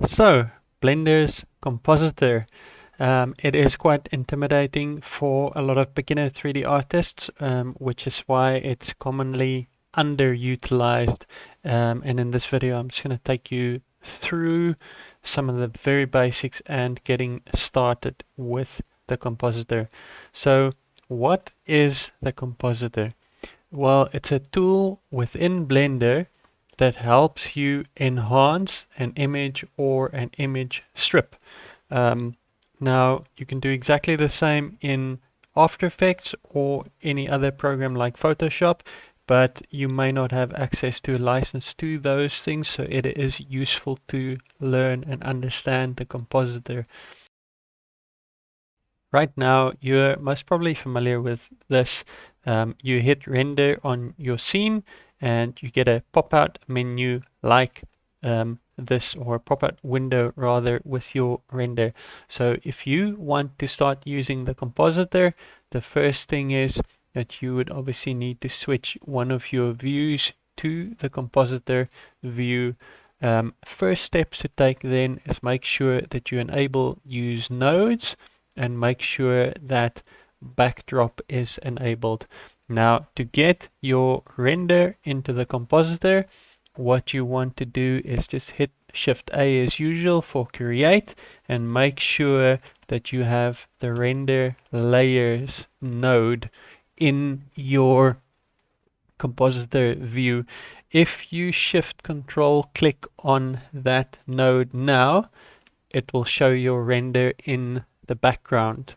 So, Blender's compositor. It is quite intimidating for a lot of beginner 3D artists, which is why it's commonly underutilized. And in this video, I'm just going to take you through some of the very basics and getting started with the compositor. So, what is the compositor? Well, it's a tool within Blender that helps you enhance an image or an image strip. Now, you can do exactly the same in After Effects or any other program like Photoshop, but you may not have access to a license to those things, so it is useful to learn and understand the compositor. Right now, you're most probably familiar with this. You hit render on your scene and you get a pop-out menu like this, or a pop-out window rather, with your render. So if you want to start using the compositor, the first thing is that you would obviously need to switch one of your views to the compositor view. First steps to take then is make sure that you enable use nodes and make sure that backdrop is enabled. Now, to get your render into the compositor, what you want to do is just hit Shift A as usual for create and make sure that you have the render layers node in your compositor view. If you Shift Control click on that node now, it will show your render in the background.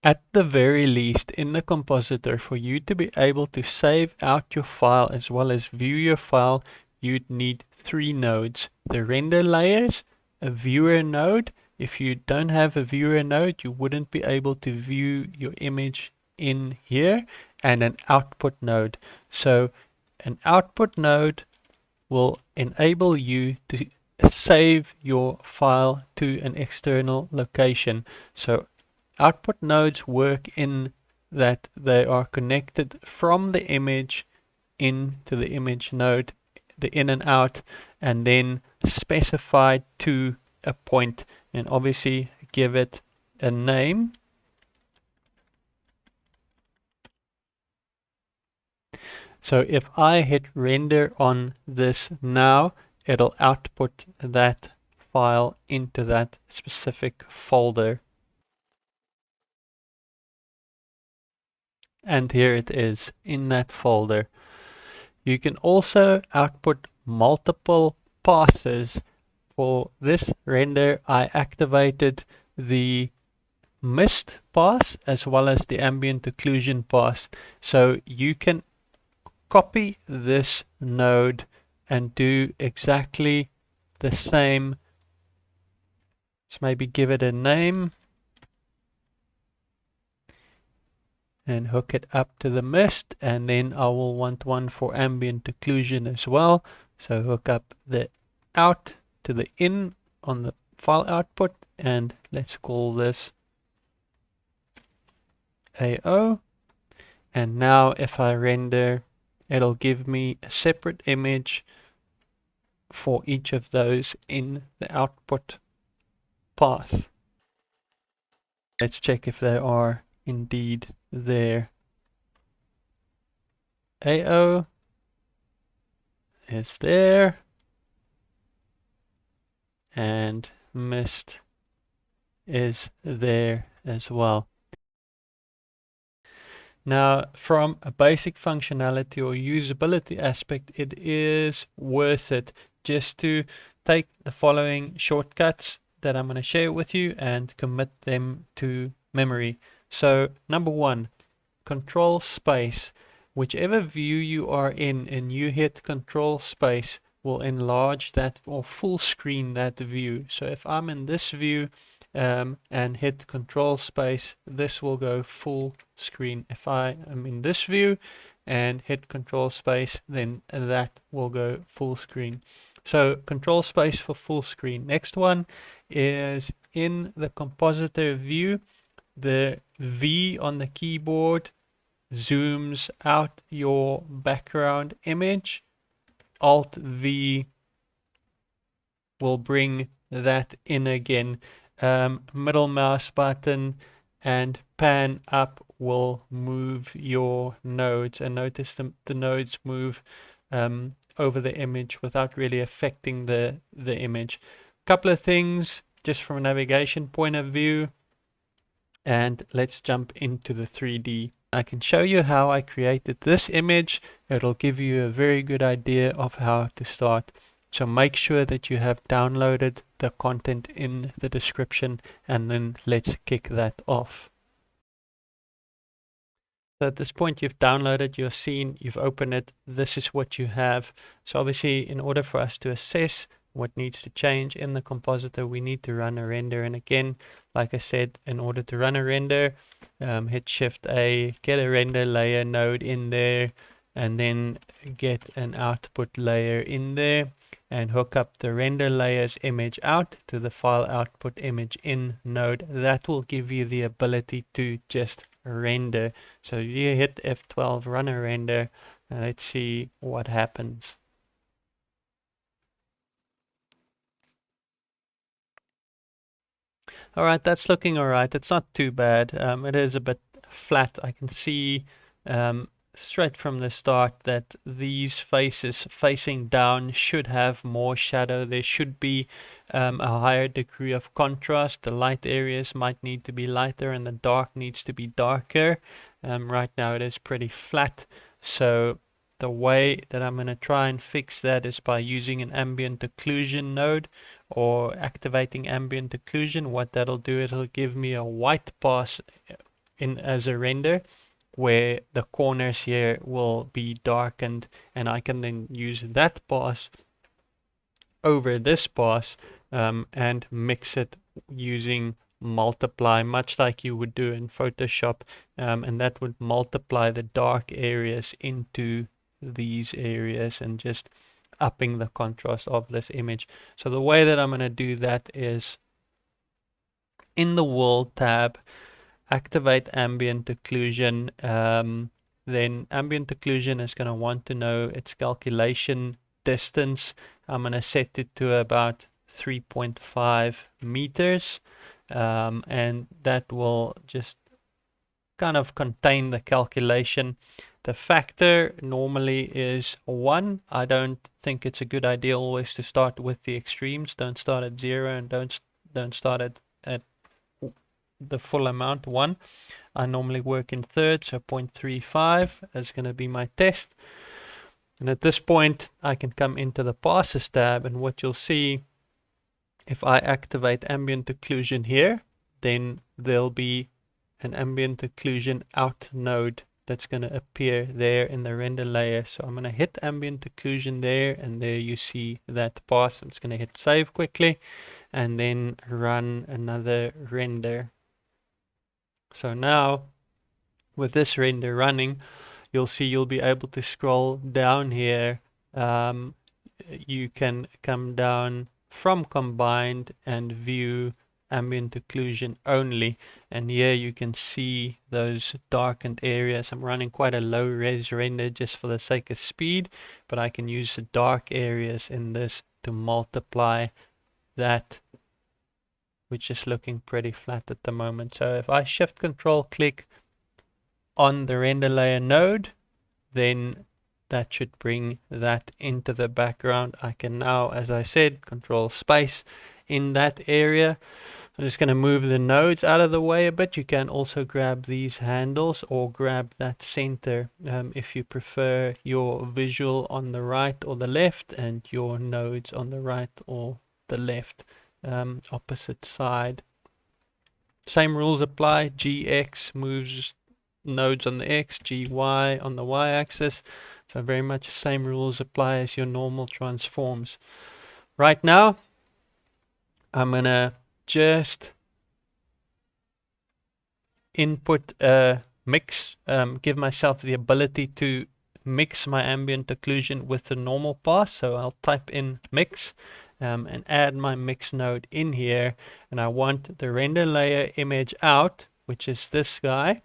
At the very least, in the compositor, for you to be able to save out your file as well as view your file, you'd need 3 nodes. The render layers, a viewer node. If you don't have a viewer node, you wouldn't be able to view your image in here, and an output node. So an output node will enable you to save your file to an external location. So output nodes work in that they are connected from the image into the image node, the in and out, and then specified to a point, and obviously give it a name. So if I hit render on this now, it'll output that file into that specific folder. And here it is in that folder. You can also output multiple passes. For this render, I activated the mist pass as well as the ambient occlusion pass. So you can copy this node and do exactly the same. Let's maybe give it a name and hook it up to the mist, and then I will want one for ambient occlusion as well. So hook up the out to the in on the file output, and let's call this AO. And now if I render, it'll give me a separate image for each of those in the output path. Let's check if they are indeed there. AO is there, and mist is there as well. Now, from a basic functionality or usability aspect, it is worth it just to take the following shortcuts that I'm going to share with you and commit them to memory. So number 1, control space. Whichever view you are in and you hit control space will enlarge that or full screen that view. So if I'm in this view and hit control space, this will go full screen. If I am in this view and hit control space, then that will go full screen. So control space for full screen. Next one is in the compositor view, the V on the keyboard zooms out your background image. Alt V will bring that in again. Middle mouse button and pan up will move your nodes, and notice the nodes move over the image without really affecting the image. Couple of things just from a navigation point of view, and let's jump into the 3D. I can show you how I created this image. It'll give you a very good idea of how to start. So make sure that you have downloaded the content in the description, and then let's kick that off. So at this point you've downloaded your scene, you've opened it, this is what you have. So obviously in order for us to assess what needs to change in the compositor, we need to run a render. And again, like I said, in order to run a render, hit Shift A, get a render layer node in there, and then get an output layer in there, and hook up the render layers image out to the file output image in node. That will give you the ability to just render. So you hit F12, run a render, and let's see what happens. Alright, that's looking alright. It's not too bad. It is a bit flat. I can see straight from the start that these faces facing down should have more shadow. There should be a higher degree of contrast. The light areas might need to be lighter and the dark needs to be darker. Right now it is pretty flat. So the way that I'm going to try and fix that is by using an ambient occlusion node, or activating ambient occlusion. What that'll do, it'll give me a white pass in as a render, where the corners here will be darkened, and I can then use that pass over this pass and mix it using multiply, much like you would do in Photoshop, and that would multiply the dark areas into these areas and just upping the contrast of this image. So the way that I'm going to do that is in the World tab, activate ambient occlusion. Then ambient occlusion is going to want to know its calculation distance. I'm going to set it to about 3.5 meters, and that will just kind of contain the calculation. The factor normally is 1. I don't think it's a good idea always to start with the extremes. Don't start at 0 and don't start at the full amount, 1. I normally work in thirds, so 0.35 is going to be my test. And at this point I can come into the passes tab, and what you'll see, if I activate ambient occlusion here, then there'll be an ambient occlusion out node that's going to appear there in the render layer. So I'm going to hit ambient occlusion there, and there you see that pass. I'm just going to hit save quickly and then run another render. So now with this render running, you'll see you'll be able to scroll down here. You can come down from combined and view ambient occlusion only, and here you can see those darkened areas. I'm running quite a low res render just for the sake of speed, but I can use the dark areas in this to multiply that, which is looking pretty flat at the moment. So if I shift control click on the render layer node, then that should bring that into the background. I can now, as I said, control space in that area. I'm just going to move the nodes out of the way a bit. You can also grab these handles or grab that center if you prefer your visual on the right or the left and your nodes on the right or the left, opposite side. Same rules apply. GX moves nodes on the X, GY on the Y axis. So very much the same rules apply as your normal transforms. Right now, I'm going to just input a mix, give myself the ability to mix my ambient occlusion with the normal pass. So I'll type in mix and add my mix node in here, and I want the render layer image out, which is this guy,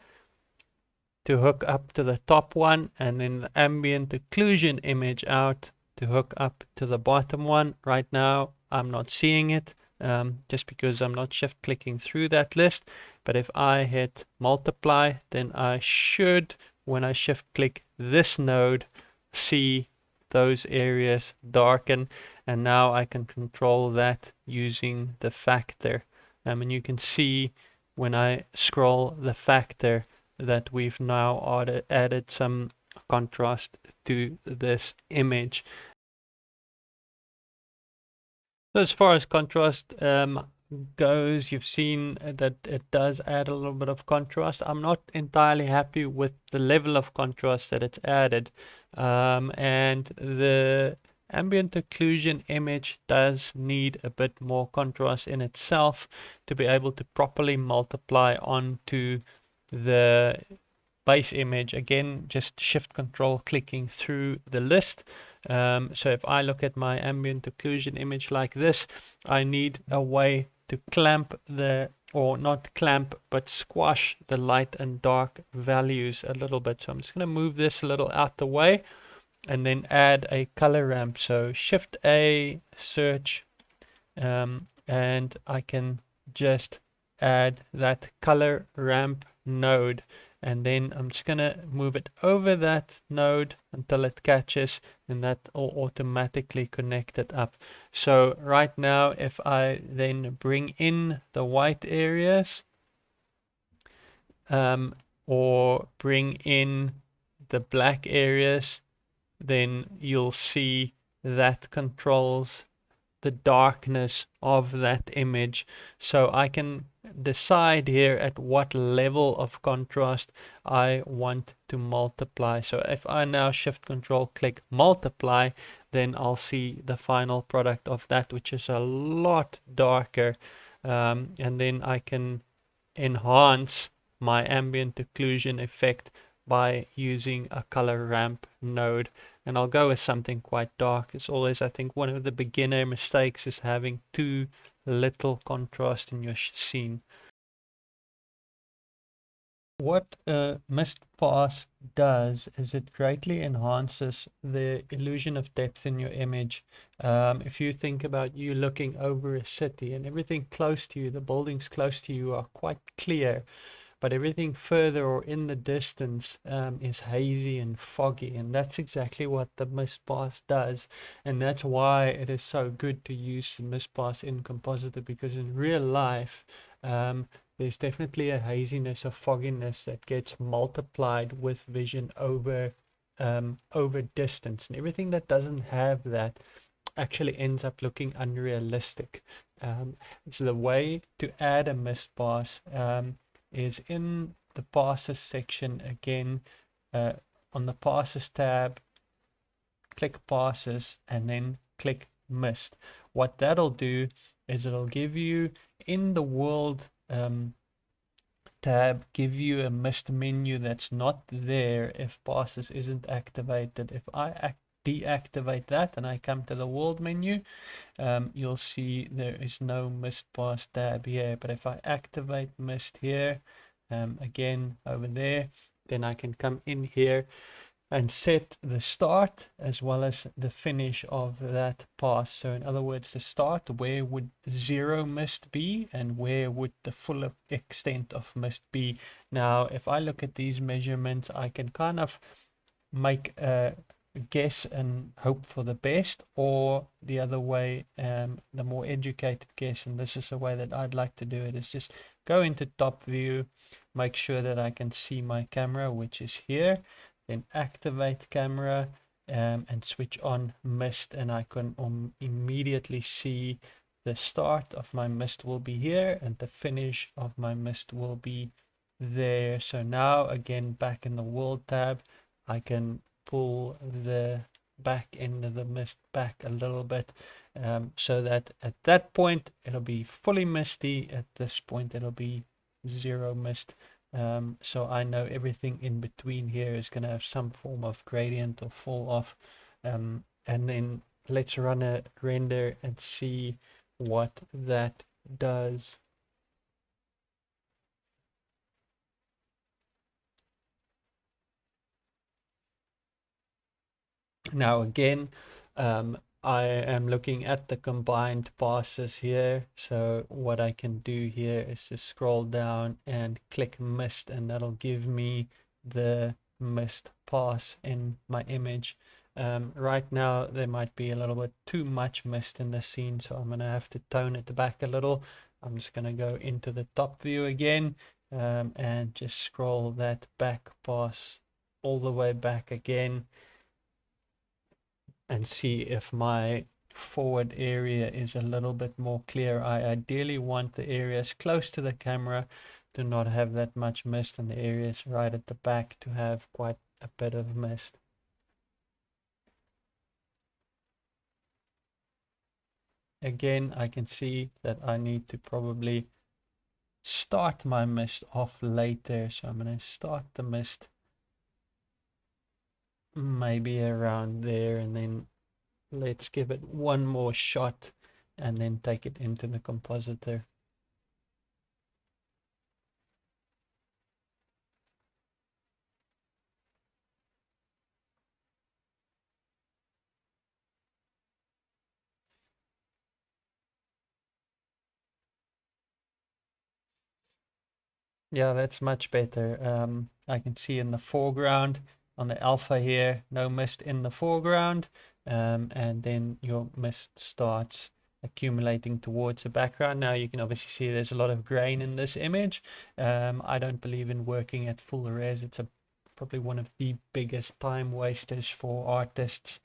to hook up to the top one, and then the ambient occlusion image out to hook up to the bottom one. Right now I'm not seeing it just because I'm not shift clicking through that list. But if I hit multiply, then I should, when I shift click this node, see those areas darken, and now I can control that using the factor. And you can see when I scroll the factor that we've now added some contrast to this image. So as far as contrast goes, you've seen that it does add a little bit of contrast. I'm not entirely happy with the level of contrast that it's added. And the ambient occlusion image does need a bit more contrast in itself to be able to properly multiply onto the base image. Again, just shift control clicking through the list. So if I look at my ambient occlusion image like this, I need a way to clamp the, or not clamp, but squash the light and dark values a little bit. So I'm just going to move this a little out the way and then add a color ramp. So Shift A, search, and I can just add that color ramp node, and then I'm just gonna move it over that node until it catches, and that will automatically connect it up. So right now, if I then bring in the white areas or bring in the black areas, then you'll see that controls the darkness of that image. So I can decide here at what level of contrast I want to multiply. So if I now shift control click multiply, then I'll see the final product of that, which is a lot darker. And then I can enhance my ambient occlusion effect by using a color ramp node. And I'll go with something quite dark. It's always, I think, one of the beginner mistakes is having too little contrast in your scene. What mist pass does is it greatly enhances the illusion of depth in your image. If you think about you looking over a city and everything close to you, the buildings close to you are quite clear, but everything further or in the distance is hazy and foggy, and that's exactly what the mist pass does. And that's why it is so good to use the mist pass in compositor, because in real life there's definitely a haziness, a fogginess that gets multiplied with vision over distance, and everything that doesn't have that actually ends up looking unrealistic. So the way to add a mist pass is in the passes section again, on the passes tab, click passes and then click mist. What that'll do is it'll give you in the world tab, give you a mist menu that's not there if passes isn't activated. If I deactivate that and I come to the world menu, you'll see there is no mist pass tab here. But if I activate mist here, again over there, then I can come in here and set the start as well as the finish of that pass. So in other words, the start, where would 0 mist be and where would the full extent of mist be. Now if I look at these measurements, I can kind of make a guess and hope for the best, or the other way, the more educated guess, and this is the way that I'd like to do it, is just go into top view, make sure that I can see my camera, which is here, then activate camera and switch on mist, and I can immediately see the start of my mist will be here and the finish of my mist will be there. So now again, back in the world tab, I can pull the back end of the mist back a little bit, so that at that point it'll be fully misty, at this point it'll be 0 mist. So I know everything in between here is going to have some form of gradient or fall off. And then let's run a render and see what that does. Now again, I am looking at the combined passes here. So what I can do here is just scroll down and click mist, and that'll give me the mist pass in my image. Right now there might be a little bit too much mist in the scene, so I'm gonna have to tone it back a little. I'm just gonna go into the top view again, and just scroll that back pass all the way back again, and see if my forward area is a little bit more clear. I ideally want the areas close to the camera to not have that much mist, and the areas right at the back to have quite a bit of mist. Again, I can see that I need to probably start my mist off later, so I'm going to start the mist maybe around there, and then let's give it one more shot and then take it into the compositor. Yeah, that's much better. I can see in the foreground on the alpha here, no mist in the foreground, and then your mist starts accumulating towards the background. Now you can obviously see there's a lot of grain in this image. I don't believe in working at full res. It's probably one of the biggest time wasters for artists.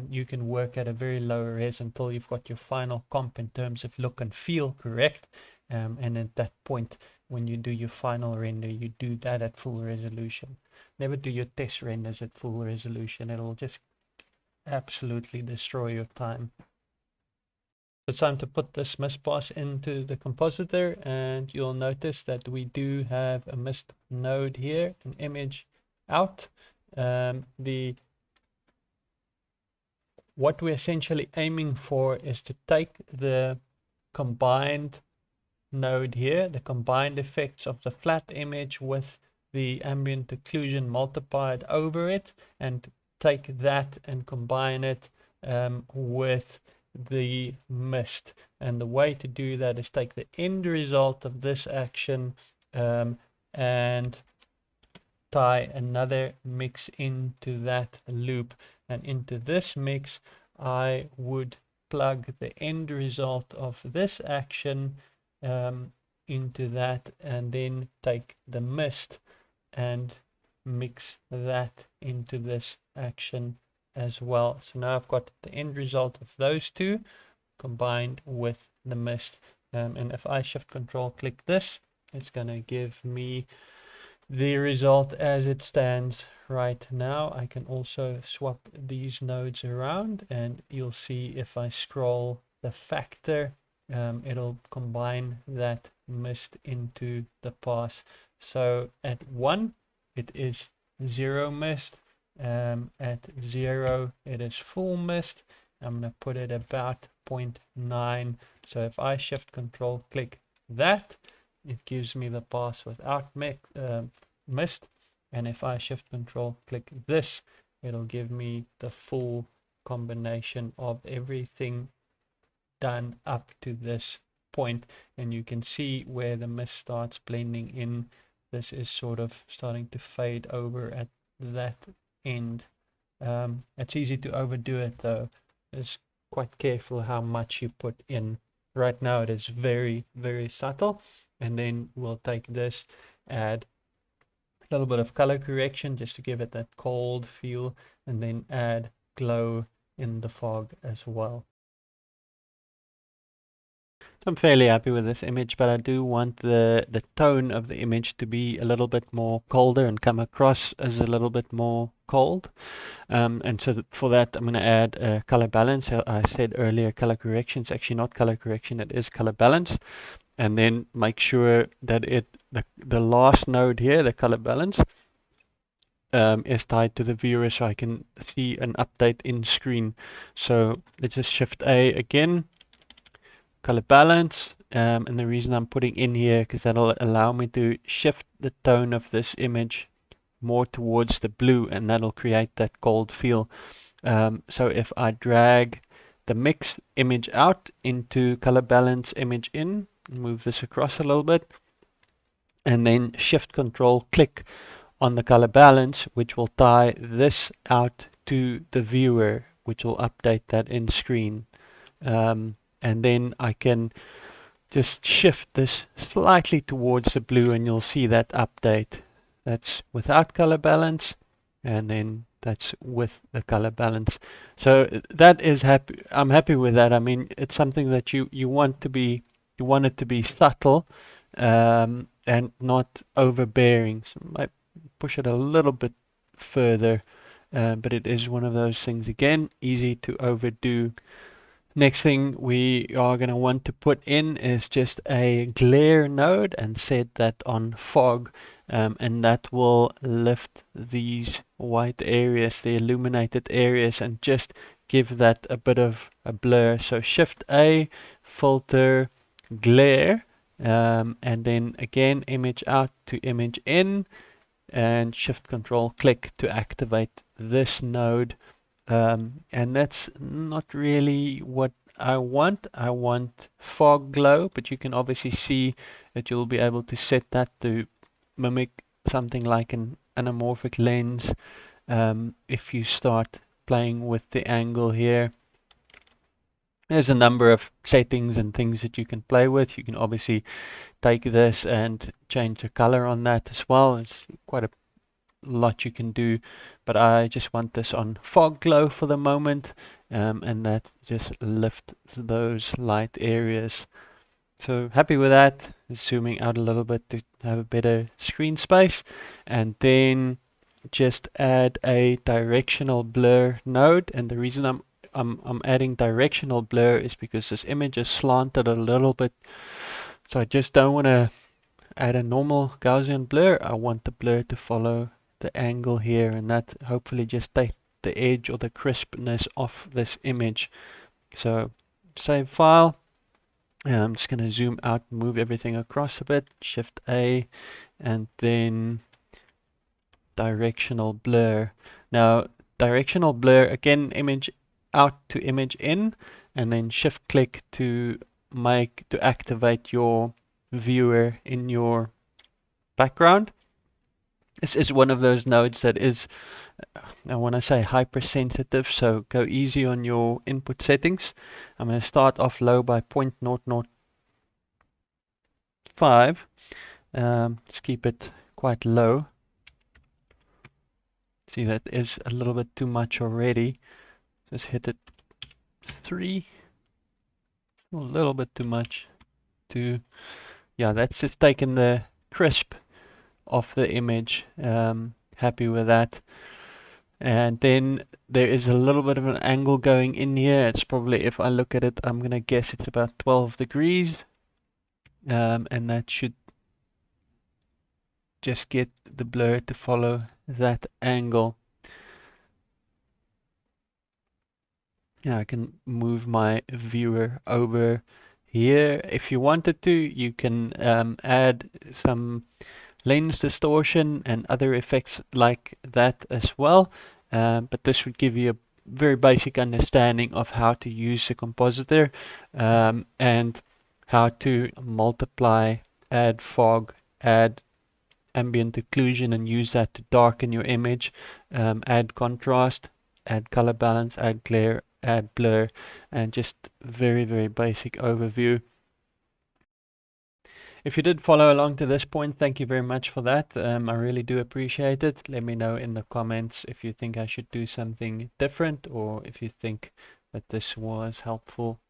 You can work at a very low res until you've got your final comp in terms of look and feel correct, and at that point, when you do your final render, you do that at full resolution. Never do your test renders at full resolution. It'll just absolutely destroy your time. It's time to put this mist pass into the compositor, and you'll notice that we do have a mist node here, an image out. What we're essentially aiming for is to take the combined node here, the combined effects of the flat image with the ambient occlusion multiplied over it, and take that and combine it with the mist. And the way to do that is take the end result of this action and tie another mix into that loop, and into this mix I would plug the end result of this action into that, and then take the mist and mix that into this action as well. So now I've got the end result of those two combined with the mist, and if I shift control click this, it's going to give me the result as it stands right now. I can also swap these nodes around, and you'll see if I scroll the factor, it'll combine that mist into the pass. So at 1 it is 0 mist, at 0 it is full mist. I'm going to put it about 0.9. so if I shift control click that, it gives me the pass without mist, and if I shift control click this, it'll give me the full combination of everything done up to this point. And you can see where the mist starts blending in. This is sort of starting to fade over at that end. It's easy to overdo it though. It's quite careful how much you put in. Right now it is very, very subtle. And then we'll take this, add a little bit of color correction just to give it that cold feel, and then add glow in the fog as well. I'm fairly happy with this image, but I do want the tone of the image to be a little bit more colder and come across as a little bit more cold. And so for that, I'm going to add a color balance. I said earlier color correction. It's actually not color correction, it is color balance. And then make sure that the last node here, the color balance, is tied to the viewer, so I can see an update in screen. So let's just shift A again, color balance, and the reason I'm putting in here because that'll allow me to shift the tone of this image more towards the blue, and that'll create that cold feel. So if I drag the mix image out into color balance image in. Move this across a little bit, and then shift control click on the color balance, which will tie this out to the viewer, which will update that in screen. And then I can just shift this slightly towards the blue and you'll see that update. That's without color balance, and then that's with the color balance. So that is happy. I'm happy with that. I mean, it's something that you want it to be subtle, and not overbearing. So I might push it a little bit further, but it is one of those things, again, easy to overdo. Next thing we are going to want to put in is just a glare node and set that on fog, and that will lift these white areas, the illuminated areas, and just give that a bit of a blur. So Shift A, filter, glare, and then again image out to image in, and Shift Control click to activate this node. And that's not really what I want. I want fog glow, but you can obviously see that you'll be able to set that to mimic something like an anamorphic lens, if you start playing with the angle here. There's a number of settings and things that you can play with. You can obviously take this and change the color on that as well. It's quite a lot you can do, but I just want this on fog glow for the moment, and that just lifts those light areas. So happy with that. Zooming out a little bit to have a better screen space, and then just add a directional blur node. And the reason I'm adding directional blur is because this image is slanted a little bit, so I just don't want to add a normal Gaussian blur. I want the blur to follow the angle here, and that hopefully just take the edge or the crispness off this image. So save file. I'm just going to zoom out, move everything across a bit, Shift A, and then directional blur. Now directional blur, again, image out to image in, and then shift click to activate your viewer in your background. This is one of those nodes that is, I want to say, hypersensitive, so go easy on your input settings. I'm going to start off low by 0.005. Let's keep it quite low. See, that is a little bit too much already. Just hit it 3. A little bit too much. 2. Yeah, that's just taken the crisp off the image. Happy with that. And then there is a little bit of an angle going in here. It's probably, if I look at it, I'm gonna guess it's about 12 degrees, and that should just get the blur to follow that angle. Yeah, I can move my viewer over here. If you wanted to, you can add some lens distortion and other effects like that as well, but this would give you a very basic understanding of how to use the compositor, and how to multiply, add fog, add ambient occlusion, and use that to darken your image, add contrast, add color balance, add glare, add blur, and just very, very basic overview. If you did follow along to this point, thank you very much for that. I really do appreciate it. Let me know in the comments if you think I should do something different, or if you think that this was helpful.